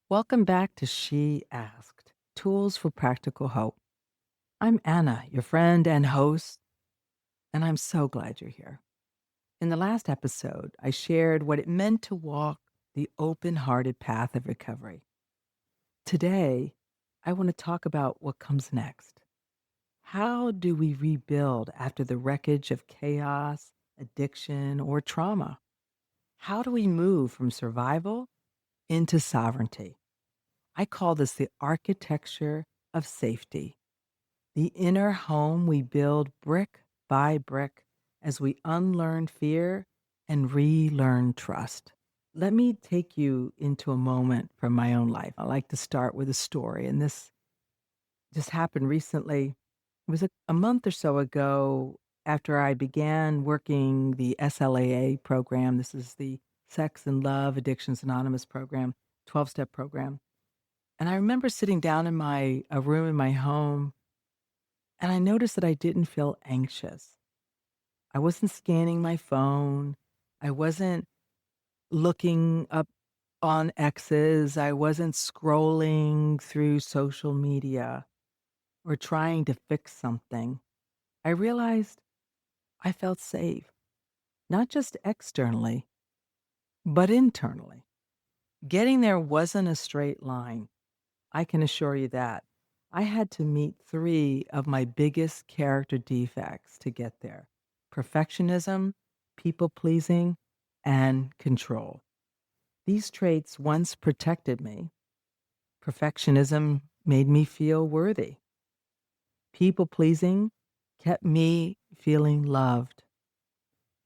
Welcome back to She Asked Tools for Practical Hope. I'm Anna, your friend and host, and I'm so glad you're here. In the last episode, I shared what it meant to walk the open hearted path of recovery. Today, I want to talk about what comes next. How do we rebuild after the wreckage of chaos, addiction, or trauma? How do we move from survival into sovereignty? I call this the architecture of safety, the inner home we build brick by brick as we unlearn fear and relearn trust. Let me take you into a moment from my own life. I like to start with a story, and this just happened recently. It was a month or so ago after I began working the SLAA program. This is the Sex and Love Addictions Anonymous program, 12-step program. And I remember sitting down in my a room in my home, and I noticed that I didn't feel anxious. I wasn't scanning my phone. I wasn't looking up on X's. I wasn't scrolling through social media or trying to fix something. I realized I felt safe, not just externally, but internally. Getting there wasn't a straight line. I can assure you that. I had to meet three of my biggest character defects to get there: perfectionism, people pleasing, and control. These traits once protected me. Perfectionism made me feel worthy. People pleasing kept me feeling loved.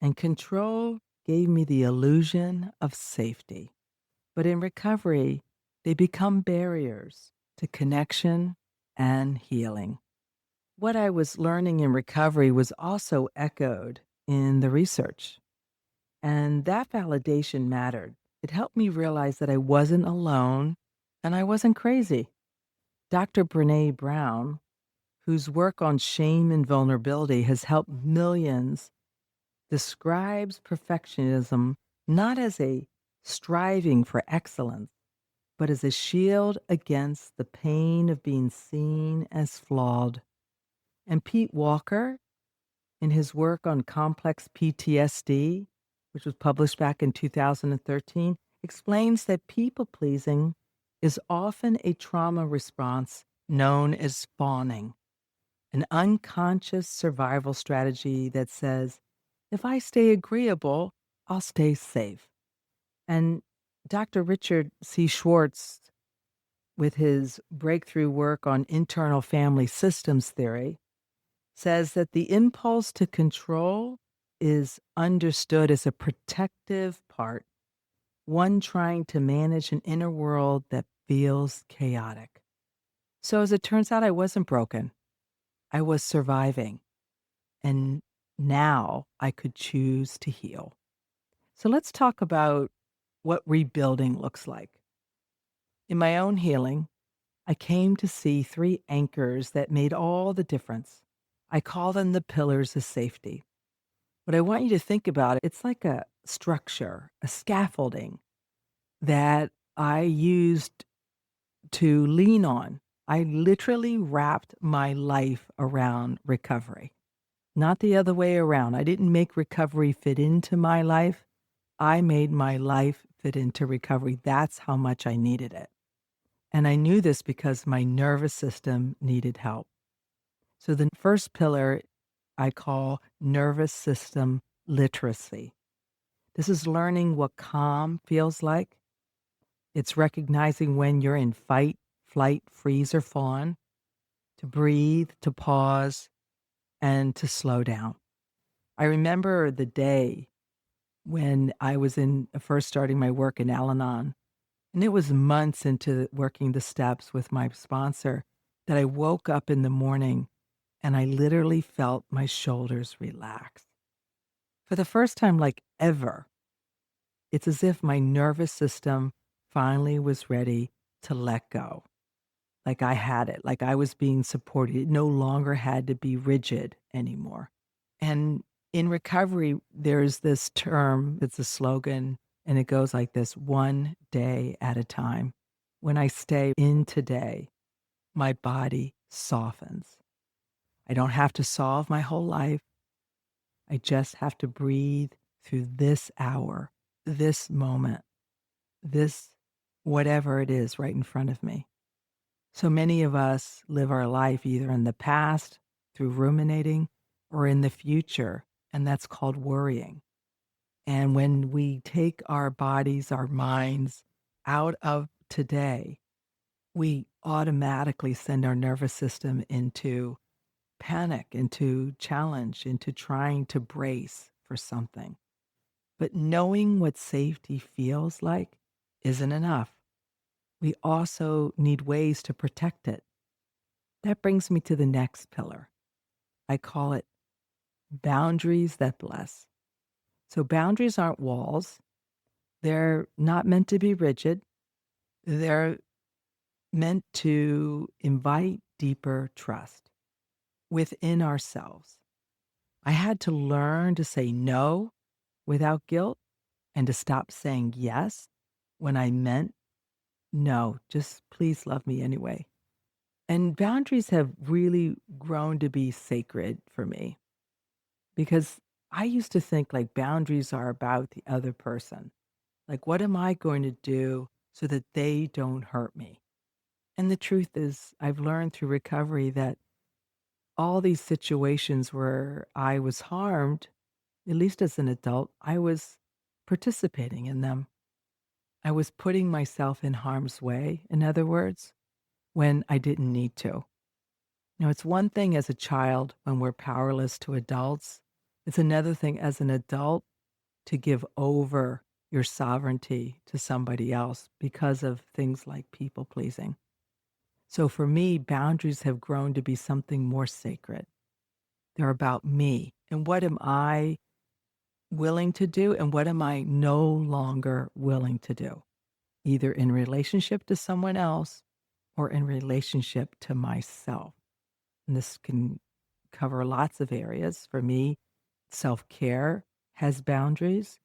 And control gave me the illusion of safety. But in recovery, they become barriers to connection and healing. What I was learning in recovery was also echoed in the research, and that validation mattered. It helped me realize that I wasn't alone and I wasn't crazy. Dr. Brené Brown, whose work on shame and vulnerability has helped millions, describes perfectionism not as a striving for excellence, but as a shield against the pain of being seen as flawed. And Pete Walker, in his work on complex PTSD, which was published back in 2013, explains that people pleasing is often a trauma response known as fawning, an unconscious survival strategy that says, if I stay agreeable, I'll stay safe. And Dr. Richard C. Schwartz, with his breakthrough work on internal family systems theory, says that the impulse to control is understood as a protective part, one trying to manage an inner world that feels chaotic. So, as it turns out, I wasn't broken, I was surviving. And now I could choose to heal. So, let's talk about what rebuilding looks like. In my own healing, I came to see three anchors that made all the difference. I call them the pillars of safety. What I want you to think about, it's like a structure, a scaffolding that I used to lean on. I literally wrapped my life around recovery, not the other way around. I didn't make recovery fit into my life. I made my life fit into recovery. That's how much I needed it. And I knew this because my nervous system needed help. So the first pillar I call nervous system literacy. This is learning what calm feels like. It's recognizing when you're in fight, flight, freeze, or fawn, to breathe, to pause, and to slow down. I remember the day when I was first starting my work in Al Anon, and it was months into working the steps with my sponsor that I woke up in the morning and I literally felt my shoulders relax. For the first time, like ever, it's as if my nervous system finally was ready to let go. Like I had it, like I was being supported. It no longer had to be rigid anymore. And in recovery, there's this term, it's a slogan, and it goes like this: one day at a time. When I stay in today, my body softens. I don't have to solve my whole life. I just have to breathe through this hour, this moment, this whatever it is right in front of me. So many of us live our life either in the past through ruminating or in the future, and that's called worrying. And when we take our bodies, our minds out of today, we automatically send our nervous system into panic, into challenge, into trying to brace for something. But knowing what safety feels like isn't enough. We also need ways to protect it. That brings me to the next pillar. I call it boundaries that bless. So, boundaries aren't walls, they're not meant to be rigid, they're meant to invite deeper trust within ourselves. I had to learn to say no without guilt and to stop saying yes when I meant no, just please love me anyway. And boundaries have really grown to be sacred for me because I used to think like boundaries are about the other person. Like, what am I going to do so that they don't hurt me? And the truth is, I've learned through recovery that all these situations where I was harmed, at least as an adult, I was participating in them. I was putting myself in harm's way, in other words, when I didn't need to. It's one thing as a child when we're powerless to adults. It's another thing as an adult to give over your sovereignty to somebody else because of things like people pleasing. So for me, boundaries have grown to be something more sacred. They're about me and what am I willing to do and what am I no longer willing to do, either in relationship to someone else or in relationship to myself. And this can cover lots of areas. For me, self care has boundaries.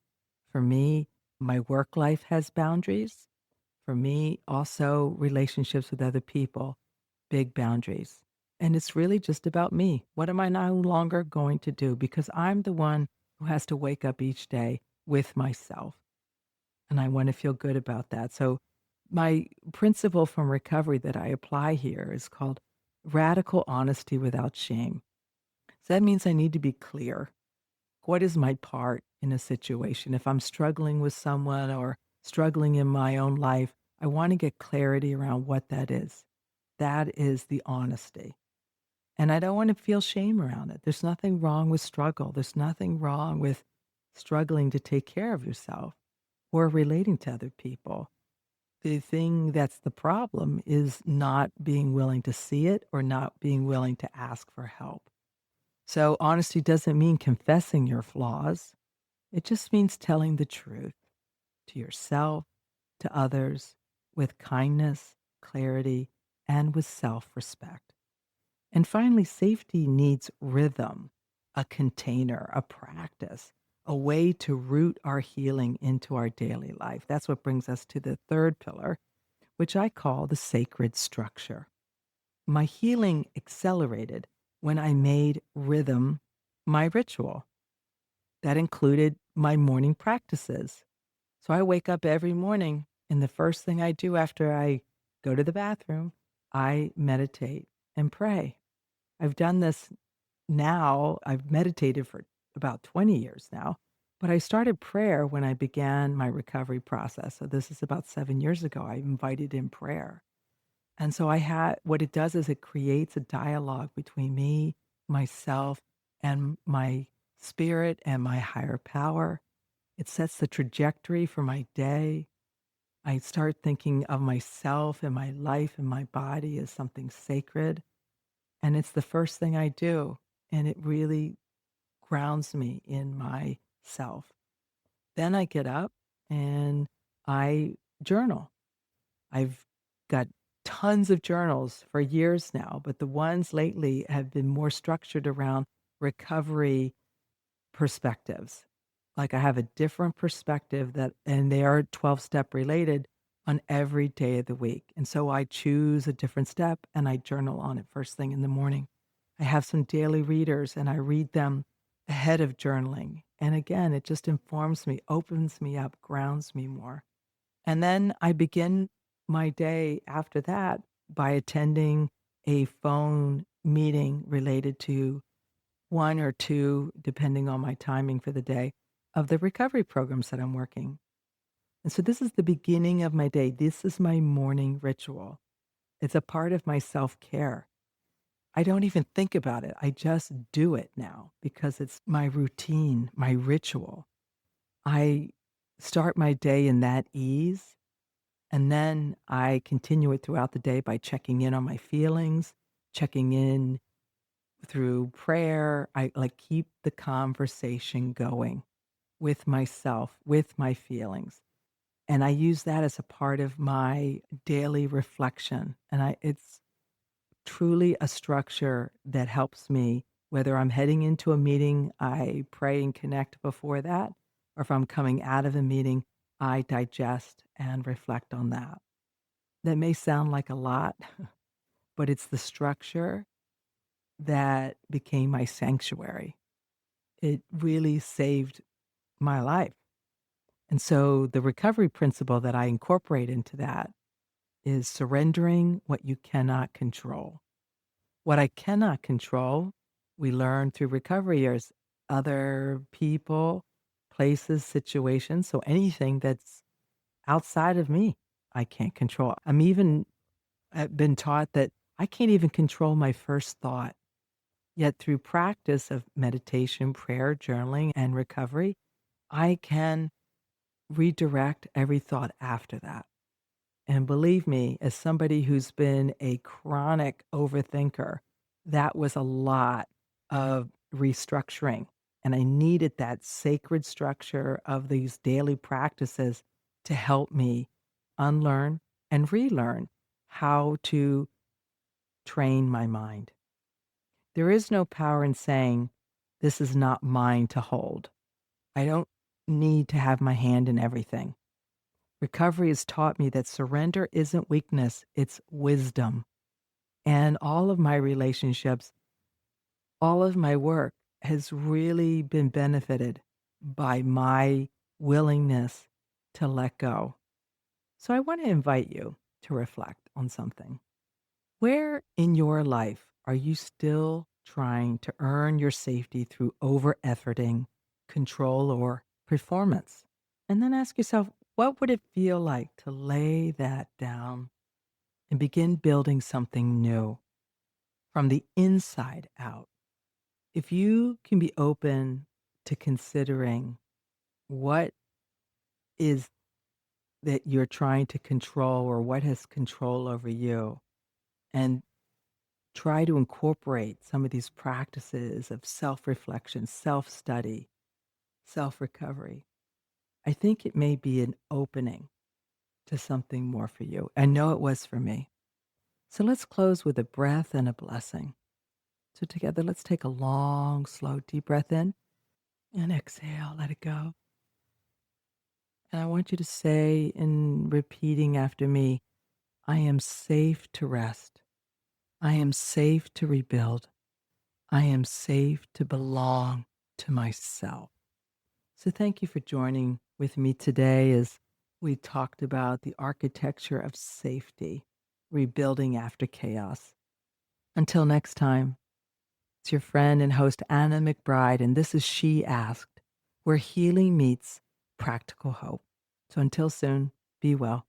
For me, my work life has boundaries. For me, also relationships with other people, big boundaries. And it's really just about me. What am I no longer going to do? Because I'm the one who has to wake up each day with myself. And I want to feel good about that. So, my principle from recovery that I apply here is called radical honesty without shame. So that means I need to be clear. What is my part in a situation? If I'm struggling with someone or struggling in my own life, I want to get clarity around what that is. That is the honesty. And I don't want to feel shame around it. There's nothing wrong with struggle. There's nothing wrong with struggling to take care of yourself or relating to other people. The thing that's the problem is not being willing to see it or not being willing to ask for help. So honesty doesn't mean confessing your flaws. It just means telling the truth to yourself, to others, with kindness, clarity, and with self-respect. And finally, safety needs rhythm, a container, a practice, a way to root our healing into our daily life. That's what brings us to the third pillar, which I call the sacred structure. My healing accelerated when I made rhythm my ritual. That included my morning practices. So I wake up every morning, and the first thing I do after I go to the bathroom, I meditate and pray. I've done this now. I've meditated for about 20 years now, but I started prayer when I began my recovery process. So this is about 7 years ago. I invited in prayer. And so I had what it does is it creates a dialogue between me, myself, and my spirit and my higher power. It sets the trajectory for my day. I start thinking of myself and my life and my body as something sacred. And it's the first thing I do. And it really grounds me in myself. Then I get up and I journal. I've got tons of journals for years now, but the ones lately have been more structured around recovery perspectives. Like I have a different perspective that, and they are 12-step related on every day of the week. And so I choose a different step and I journal on it first thing in the morning. I have some daily readers and I read them ahead of journaling. And again, it just informs me, opens me up, grounds me more. And then I begin my day after that by attending a phone meeting related to one or two, depending on my timing for the day, of the recovery programs that I'm working. And so this is the beginning of my day. This is my morning ritual. It's a part of my self care. I don't even think about it. I just do it now because it's my routine, my ritual. I start my day in that ease, and then I continue it throughout the day by checking in on my feelings, checking in through prayer. I like keep the conversation going with myself, with my feelings. And I use that as a part of my daily reflection. And it's truly a structure that helps me, whether I'm heading into a meeting, I pray and connect before that, or if I'm coming out of a meeting, I digest and reflect on that. That may sound like a lot, but it's the structure that became my sanctuary. It really saved my life. And so the recovery principle that I incorporate into that is surrendering what you cannot control. What I cannot control, we learn through recovery is other people, places, situations. So anything that's outside of me, I can't control. I'm even been taught that I can't even control my first thought. Yet through practice of meditation, prayer, journaling, and recovery, I can redirect every thought after that. And believe me, as somebody who's been a chronic overthinker, that was a lot of restructuring. And I needed that sacred structure of these daily practices to help me unlearn and relearn how to train my mind. There is no power in saying, this is not mine to hold. I don't need to have my hand in everything. Recovery has taught me that surrender isn't weakness, it's wisdom. And all of my relationships, all of my work has really been benefited by my willingness to let go. So I want to invite you to reflect on something. Where in your life are you still trying to earn your safety through over efforting, control, or performance? And then ask yourself, what would it feel like to lay that down and begin building something new from the inside out? If you can be open to considering what is that you're trying to control or what has control over you, and try to incorporate some of these practices of self reflection, self study, self recovery, I think it may be an opening to something more for you. I know it was for me. So let's close with a breath and a blessing. So together, let's take a long, slow, deep breath in and exhale, let it go. And I want you to say, in repeating after me, I am safe to rest. I am safe to rebuild. I am safe to belong to myself. So thank you for joining with me today as we talked about the architecture of safety, rebuilding after chaos. Until next time, it's your friend and host Anna McBride, and this is She Asked, where healing meets practical hope. So until soon, be well.